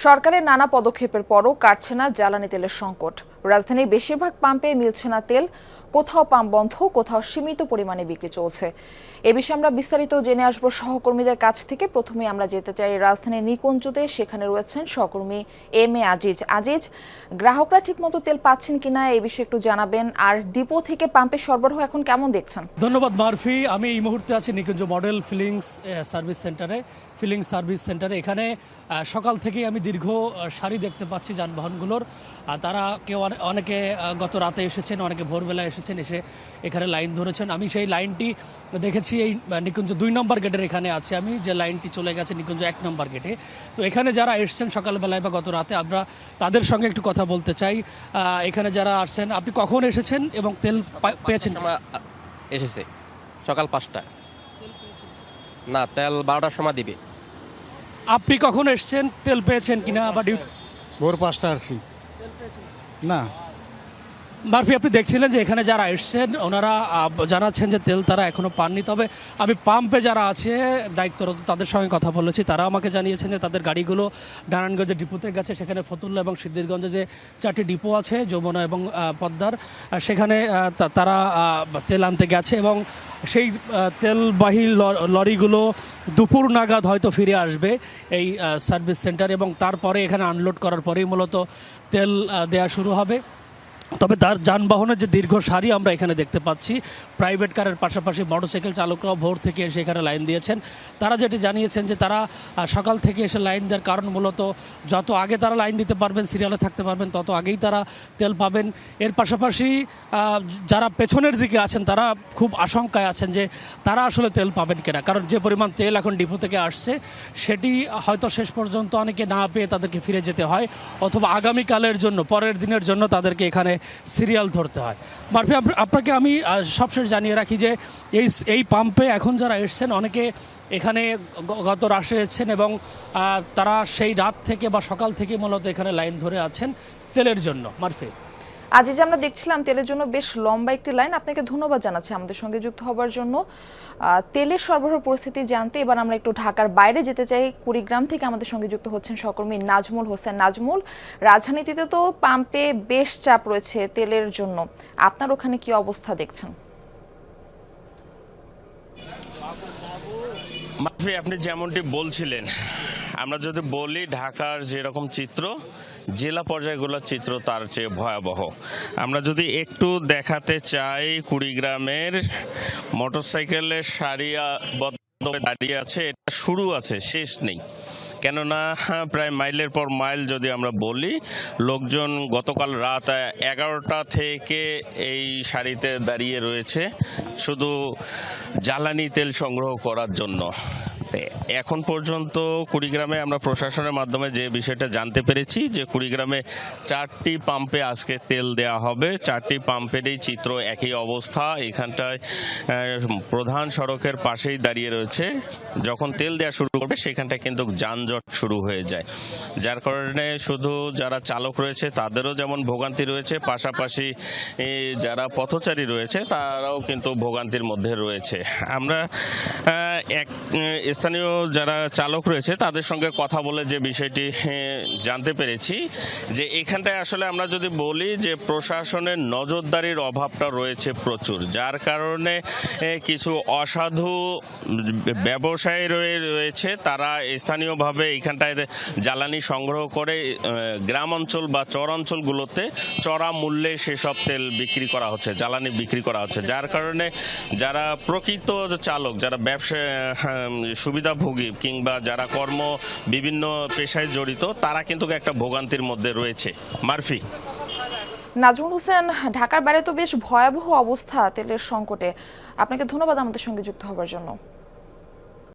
সরকারের নানা পদক্ষেপের পরও কাটছে না জ্বালানি তেলের সংকট। রাজধানীর বেশিরভাগ পাম্পে মিলছে না তেল, কোথাও পাম্প বন্ধ, কোথাও সীমিত পরিমাণে বিক্রি চলছে। এ বিষয়ে আমরা বিস্তারিত জেনে আসব সহকর্মীদের কাছ থেকে। প্রথমে আমরা যেতে চাই রাজধানীর নিকুঞ্জতে, সেখানে রয়েছেন সহকর্মী এম এ আজিজ। আজিজ, গ্রাহকরা ঠিকমতো তেল পাচ্ছেন কিনা এই বিষয়ে একটু জানাবেন, আর ডিপো থেকে পাম্পের সরবরাহ এখন কেমন দেখছেন? ধন্যবাদ মারফি। আমি এই মুহূর্তে আছি নিকুঞ্জ মডেল ফিলিং সার্ভিস সেন্টারে। এখানে সকাল থেকেই আমি দীর্ঘ সারি দেখতে পাচ্ছি যানবাহনগুলোর। তারা অনেকে গত রাতে এসেছেন, অনেকে ভোরবেলা এসেছেন, এসে এখানে লাইন ধরেছেন। আমি সেই লাইনটি দেখেছি এই নিকুঞ্জ 2 নম্বর গেটের এখানে আছে আমি, যে লাইনটি চলে গেছে নিকুঞ্জ 1 নম্বর গেটে। তো এখানে যারা এসেছেন সকালবেলায় বা গত রাতে, আমরা তাদের সঙ্গে একটু কথা বলতে চাই। এখানে যারা আসছেন, আপনি কখন এসেছেন এবং তেল পেয়েছেন? এসেছে সকাল 5টা। না, তেল 12টার সময় দিবে। আপনি কখন এসেছেন, তেল পেয়েছেন কিনা? বা ভোর 5টা আসছি না। মারফি, আপনি দেখছিলেন যে এখানে যারা এসছেন ওনারা জানাচ্ছেন যে তেল তারা এখনও পাননি। তবে আমি পাম্পে যারা আছে দায়িত্বরত তাদের সঙ্গে কথা বলেছি, তারা আমাকে জানিয়েছেন যে তাদের গাড়িগুলো নারায়ণগঞ্জের ডিপোতে গেছে। সেখানে ফতুল্লা এবং সিদ্ধিরগঞ্জে যে 4টি ডিপো আছে, যমুনা এবং পদ্মার, সেখানে তারা তেল আনতে গেছে এবং সেই তেলবাহী লরিগুলো দুপুর নাগাদ হয়তো ফিরে আসবে এই সার্ভিস সেন্টার, এবং তারপরে এখানে আনলোড করার পরেই মূলত তেল দেওয়া শুরু হবে। তবে তার যানবাহনের যে দীর্ঘ সারি আমরা এখানে দেখতে পাচ্ছি, প্রাইভেট কারের পাশাপাশি মোটরসাইকেল চালকরাও ভোর থেকে এসে এখানে লাইন দিয়েছেন। তারা যেটি জানিয়েছেন যে তারা সকাল থেকে এসে লাইন দেওয়ার কারণ মূলত যত আগে তারা লাইন দিতে পারবেন, সিরিয়ালে থাকতে পারবেন, তত আগেই তারা তেল পাবেন। এর পাশাপাশি যারা পেছনের দিকে আছেন তারা খুব আশঙ্কায় আছেন যে তারা আসলে তেল পাবেন কিনা, কারণ যে পরিমাণ তেল এখন ডিপো থেকে আসছে সেটি হয়তো শেষ পর্যন্ত অনেকে না পেয়ে তাদেরকে ফিরে যেতে হয়, অথবা আগামীকালের জন্য, পরের দিনের জন্য তাদেরকে এখানে সিরিয়াল ধরতে হয়। মারফি, আপনাকে আমি সবশেষ জানিয়ে রাখি যে এই পাম্পে এখন যারা এসছেন অনেকে এখানে গত রাতে এসেছেন এবং তারা সেই রাত থেকে বা সকাল থেকে মূলত এখানে লাইন ধরে আছেন তেলের জন্য। মারফি, আজিজ, আমরা দেখছিলাম তেলের জন্য বেশ লম্বা একটি লাইন। আপনাকে ধন্যবাদ জানাচ্ছি আমাদের সঙ্গে যুক্ত হবার জন্য। তেলের সরবরাহ পরিস্থিতি জানতে এবার আমরা একটু ঢাকার বাইরে যেতে চাই। কুড়িগ্রাম থেকে আমাদের সঙ্গে যুক্ত হচ্ছেন সহকর্মী নাজমুল হোসেন। নাজমুল, রাজধানীতে তো পাম্পে বেশ চাপ রয়েছে তেলের জন্য, আপনার ওখানে কি অবস্থা দেখছেন? মাফি, আপনি যেমনটি বলছিলেন, আমরা যদি বলি ঢাকার যেরকম চিত্র, জেলা পর্যায়গুলোর চিত্র তার চেয়ে ভয়াবহ। আমরা যদি একটু দেখাতে চাই, কুড়িগ্রামের মোটরসাইকেলের সারিবদ্ধ দাঁড়িয়ে আছে, এটা শুরু আছে, শেষ নেই। কেননা প্রায় মাইলের পর মাইল যদি আমরা বলি, লোকজন গতকাল রাত 11টা থেকে এই সারিতে দাঁড়িয়ে রয়েছে শুধু জ্বালানি তেল সংগ্রহ করার জন্য। এখন পর্যন্ত কুড়িগ্রামে আমরা প্রশাসনের মাধ্যমে যে বিষয়টা জানতে পেরেছি যে কুড়িগ্রামে 4টি পাম্পে আজকে তেল দেওয়া হবে। 4টি পাম্পেরই চিত্র একই অবস্থা। এখানটায় প্রধান সড়কের পাশেই দাঁড়িয়ে রয়েছে। যখন তেল দেওয়া শুরু করবে সেখানটায় কিন্তু যানজট শুরু হয়ে যায়, যার কারণে শুধু যারা চালক রয়েছে তাদেরও যেমন ভোগান্তি রয়েছে, পাশাপাশি যারা পথচারী রয়েছে তারাও কিন্তু ভোগান্তির মধ্যে রয়েছে। আমরা স্থানীয় যারা চালক রয়েছে তাদের সঙ্গে কথা বলে যে বিষয়টি জানতে পেরেছি যে এখানটায় আসলে আমরা যদি বলি যে প্রশাসনের নজরদারির অভাবটা রয়েছে প্রচুর, যার কারণে কিছু অসাধু ব্যবসায়ী রয়েছে, তারা স্থানীয়ভাবে এখানটায় জ্বালানি সংগ্রহ করে গ্রাম অঞ্চল বা চর অঞ্চলগুলোতে চড়া মূল্যে সেসব তেল বিক্রি করা হচ্ছে, জ্বালানি বিক্রি করা হচ্ছে, যার কারণে যারা প্রকৃত চালক, যারা ব্যবসা সুবিধাভোগী কিংবা যারা বিভিন্ন পেশায় জড়িত, তারা কিন্তু একটা ভোগান্তির মধ্যে রয়েছে। মারফি, নাজমুল হোসেন, ঢাকার বাইরে তো বেশ ভয়াবহ অবস্থা তেলের সংকটে। আপনাকে ধন্যবাদ আমাদের সঙ্গে যুক্ত হবার জন্য।